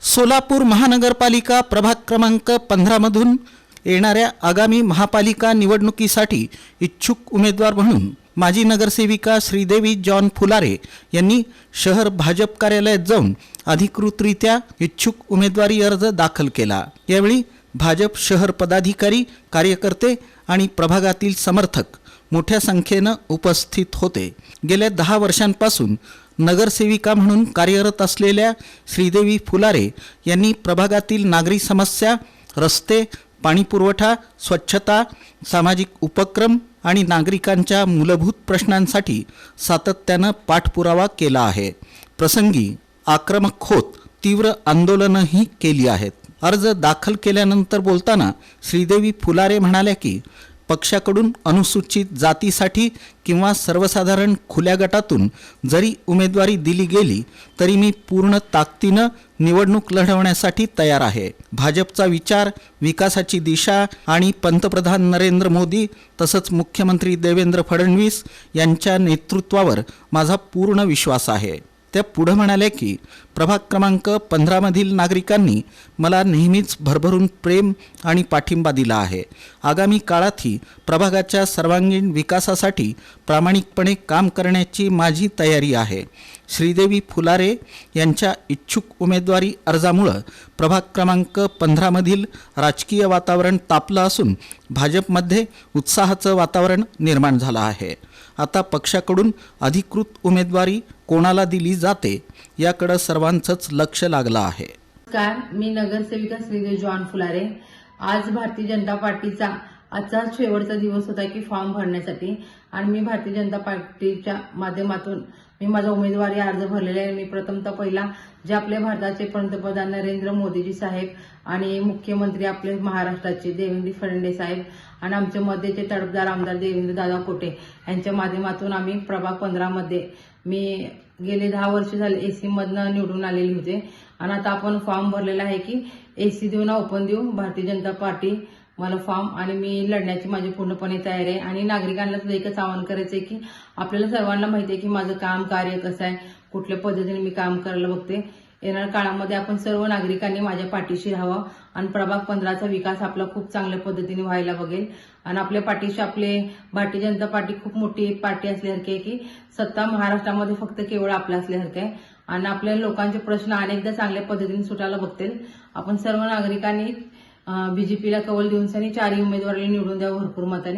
सोलापूर महानगरपालिका प्रभाग क्रमांक 15 मधून येणाऱ्या आगामी महापालिका निवडणुकीसाठी इच्छुक उमेदवार म्हणून माजी नगरसेविका श्रीदेवी जॉन फुलारे यांनी शहर भाजप कार्यालयात जाऊन अधिकृतरित्या इच्छुक उमेदवारी अर्ज दाखल केला। यावेळी भाजप शहर पदाधिकारी, कार्यकर्ते आणि प्रभागातील समर्थक मोठ्या संख्येने उपस्थित होते। गेल्या 10 वर्षांपासून नगरसेविका म्हणून कार्यरत असलेल्या श्रीदेवी फुलारे यांनी प्रभागातील नागरी समस्या, रस्ते, पाणीपुरवठा, स्वच्छता, सामाजिक उपक्रम आणि नागरिकांच्या मूलभूत प्रश्नांसाठी सातत्याने पाठपुरावा केला आहे। प्रसंगी आक्रमक होत तीव्र आंदोलनही केली आहेत। अर्ज दाखल केल्यानंतर बोलताना श्रीदेवी फुलारे म्हणाल्या की पक्षाकडून अनुसूचित जातीसाठी किंवा सर्वसाधारण खुल्या गटातून जरी उमेदवारी दिली गेली तरी मी पूर्ण ताकदीने निवडणूक लढवण्यासाठी तयार आहे। भाजपचा विचार, विकासाची दिशा आणि पंतप्रधान नरेंद्र मोदी तसंच मुख्यमंत्री देवेंद्र फडणवीस यांच्या नेतृत्वावर माझा पूर्ण विश्वास आहे। त्या पुढे म्हणाले की प्रभाग क्रमांक 15 मधील नागरिकांनी मला नेहमीच भरभरून प्रेम आणि पाठिंबा दिला आहे। आगामी काळातही प्रभागाच्या सर्वांगीण विकासासाठी प्रामाणिकपणे काम करण्याची माझी तयारी आहे। श्रीदेवी फुलारे यांच्या इच्छुक उमेदवारी अर्जामुळे प्रभाग क्रमांक 15 मधील राजकीय वातावरण तापलं असून भाजपमध्ये उत्साहाचं वातावरण निर्माण झालं आहे। आता पक्षाकडून अधिकृत उमेदवारी कोणाला दिली जाते याकडे सर्वांचंच लक्ष लागलं आहे। नमस्कार, मी नगरसेविका श्रीदेवी जॉन फुलारे। आज भारतीय जनता पार्टीचा आजचा शेवटचा दिवस होता की फॉर्म भरण्यासाठी आणि मी भारतीय जनता पार्टीच्या माध्यमातून मी माझा उमेदवारी अर्ज भरलेला आहे। मी प्रथमतः पहिला जे आपले भारताचे पंतप्रधान नरेंद्र मोदीजी साहेब आणि मुख्यमंत्री आपले महाराष्ट्राचे देवेंद्र फडणवीस साहेब आणि आमच्या मध्येचे तडफदार आमदार देवेंद्र दादा कोटे यांच्या माध्यमातून आम्ही प्रभाग 15 मध्ये मी गेले 10 वर्ष झाले एसी मधनं निवडून आलेली होते आणि आता आपण फॉर्म भरलेला आहे की एसी देऊ ना ओपन देऊ, भारतीय जनता पार्टी मला फॉर्म आणि मी लढण्याची माझी पूर्णपणे तयारी आहे। आणि नागरिकांना सुद्धा एकच आवाहन करायचं आहे की आपल्याला सर्वांना माहिती आहे की माझं काम कार्य कसं आहे, कुठल्या पद्धतीने मी काम करायला बघते। येणाऱ्या काळामध्ये आपण सर्व नागरिकांनी माझ्या पाठीशी राहावं आणि प्रभाग 15चा विकास आपला खूप चांगल्या पद्धतीने व्हायला बघेल आणि आपल्या पाठीशी आपले भारतीय जनता पार्टी खूप मोठी पार्टी असल्यासारखी आहे की सत्ता महाराष्ट्रामध्ये फक्त केवळ आपल्या असल्यासारखं आहे आणि आपल्या लोकांचे प्रश्न अनेकदा चांगल्या पद्धतीने सुटायला बघतील। आपण सर्व नागरिकांनी बीजेपीला कौल देऊन 4 उमेदवारांना निवडून द्यावं भरपूर मताने।